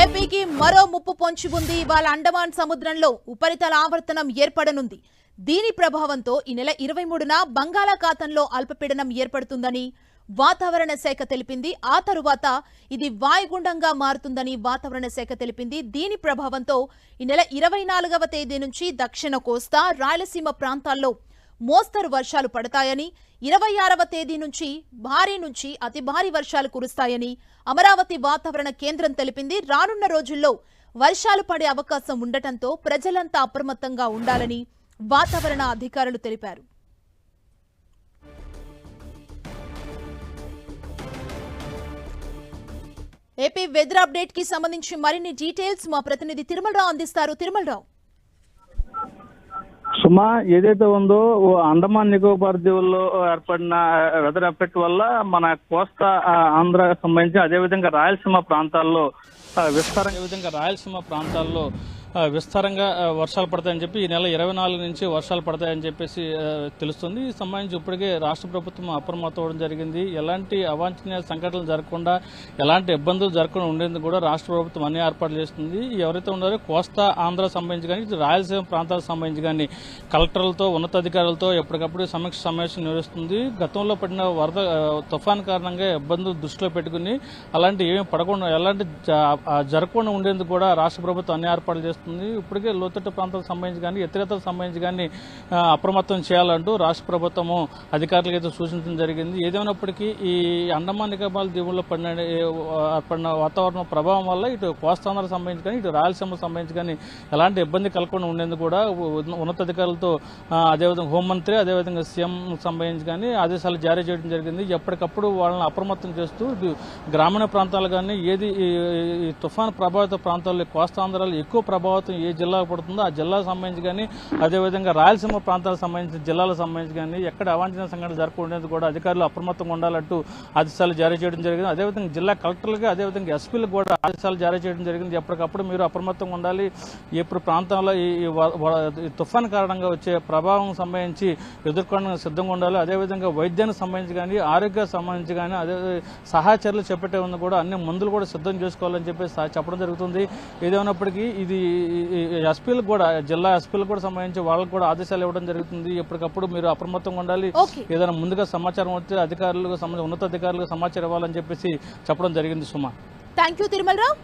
ఏపీకి మరో ముప్పు పొంచి ఉంది. ఇవాళ అండమాన్ సముద్రంలో ఉపరితల ఆవర్తనం ఏర్పడనుంది. దీని ప్రభావంతో ఈ నెల 23న బంగాళాఖాతంలో అల్పపీడనం ఏర్పడుతుందని వాతావరణ శాఖ తెలిపింది. ఆ తరువాత ఇది వాయుగుండంగా మారుతుందని వాతావరణ శాఖ తెలిపింది. దీని ప్రభావంతో ఈ నెల 24వ తేదీ నుంచి దక్షిణ కోస్తా, రాయలసీమ ప్రాంతాల్లో మోస్తరు వర్షాలు పడతాయని, 26వ తేదీ నుంచి భారీ నుంచి అతి భారీ వర్షాలు కురుస్తాయని అమరావతి వాతావరణ కేంద్రం తెలిపింది. రానున్న రోజుల్లో వర్షాలు పడే అవకాశం ఉండటంతో ప్రజలంతా అప్రమత్తంగా ఉండాలని వాతావరణ అధికారులు తెలిపారు. ఏపీ వెదర్ అప్డేట్ కి సంబంధించి మరిన్ని డీటెయిల్స్ మా ప్రతినిధి తిరుమలరావు అందిస్తారు. తిరుమలరావు, సుమా, ఏదైతే ఉందో అండమాన్ నికోబార్ దీవుల్లో ఏర్పడిన వెదర్ ఎఫెక్ట్ వల్ల మన కోస్తా ఆంధ్ర సంబంధించి అదేవిధంగా రాయలసీమ ప్రాంతాల్లో విస్తారంగా వర్షాలు పడతాయని చెప్పి ఈ నెల 24 నుంచి వర్షాలు పడతాయని చెప్పేసి తెలుస్తుంది. ఈ సంబంధించి ఇప్పటికే రాష్ట్ర ప్రభుత్వం అప్రమత్తం అవ్వడం జరిగింది. ఎలాంటి అవాంఛనీయ సంఘటనలు జరగకుండా, ఎలాంటి ఇబ్బందులు జరగకుండా ఉండేందుకు కూడా రాష్ట్ర ప్రభుత్వం అన్ని ఏర్పాట్లు చేస్తుంది. ఎవరైతే ఉన్నారో కోస్తా ఆంధ్ర సంబంధించి కానీ, రాయలసీమ ప్రాంతాలకు సంబంధించి కానీ కలెక్టర్లతో, ఉన్నతాధికారులతో ఎప్పటికప్పుడు సమీక్ష సమావేశం నిర్వహిస్తుంది. గతంలో పడిన వరద తుఫాన్ కారణంగా ఇబ్బందులు దృష్టిలో పెట్టుకుని అలాంటి ఏమీ పడకుండా, ఎలాంటి జరగకుండా ఉండేందుకు కూడా రాష్ట్ర ప్రభుత్వం అన్ని ఏర్పాట్లు చేస్తుంది. ఇప్పటికే లోతట్టు ప్రాంతాలకు సంబంధించి కానీ, ఎత్తిరేతలకు సంబంధించి కానీ అప్రమత్తం చేయాలంటూ రాష్ట్ర ప్రభుత్వము అధికారులకు అయితే సూచించడం జరిగింది. ఏదైనప్పటికీ ఈ అండమాన్ నికోబార్ దీవుల్లో పడిన వాతావరణ ప్రభావం వల్ల ఇటు కోస్తాంధ్రకు సంబంధించి కానీ, ఇటు రాయలసీమకు సంబంధించి కానీ ఎలాంటి ఇబ్బంది కలగకుండా ఉండేందుకు కూడా ఉన్నతాధికారులతో అదేవిధంగా హోంమంత్రి, అదేవిధంగా సీఎం సంబంధించి కానీ ఆదేశాలు జారీ చేయడం జరిగింది. ఎప్పటికప్పుడు వాళ్ళని అప్రమత్తం చేస్తూ గ్రామీణ ప్రాంతాలు కానీ, ఏది ఈ తుఫాను ప్రభావిత ప్రాంతాల్లో కోస్తాంధ్రాలు ఎక్కువ ప్రభావితం ఏ జిల్లాకు పడుతుందో ఆ జిల్లాకు సంబంధించి కానీ, అదేవిధంగా రాయలసీమ ప్రాంతాలకు సంబంధించిన జిల్లాలకు సంబంధించి కానీ ఎక్కడ అవాంఛనీయ సంఘటన జరగకుండా కూడా అధికారులు అప్రమత్తంగా ఉండాలంటూ ఆదేశాలు జారీ చేయడం జరిగింది. అదేవిధంగా జిల్లా కలెక్టర్లకు, అదేవిధంగా ఎస్పీలకు కూడా ఆదేశాలు జారీ చేయడం జరిగింది. ఎప్పటికప్పుడు మీరు అప్రమత్తంగా ఉండాలి. ఇప్పుడు ప్రాంతంలో ఈ తుఫాన్ కారణంగా వచ్చే ప్రభావం సంబంధించి ఎదుర్కోవడానికి సిద్ధంగా ఉండాలి. అదేవిధంగా వైద్యానికి సంబంధించి కానీ, ఆరోగ్యానికి సంబంధించి కానీ, అదే సహాయ చర్యలు చేపట్టే ఉంది కూడా అన్ని మందులు కూడా సిద్ధం చేసుకోవాలని చెప్పేసి చెప్పడం జరుగుతుంది. ఏదైనప్పటికీ ఇది ఎస్పీలకు కూడా, జిల్లా ఎస్పీలకు కూడా సంబంధించి వాళ్ళకు కూడా ఆదేశాలు ఇవ్వడం జరుగుతుంది. ఎప్పటికప్పుడు మీరు అప్రమత్తంగా ఉండాలి. ఏదైనా ముందుగా సమాచారం వస్తే అధికారులకు సంబంధించి ఉన్నతాధికారులకు సమాచారం ఇవ్వాలని చెప్పేసి చెప్పడం జరిగింది. సుమా, థ్యాంక్ యూ తిరుమలరావు.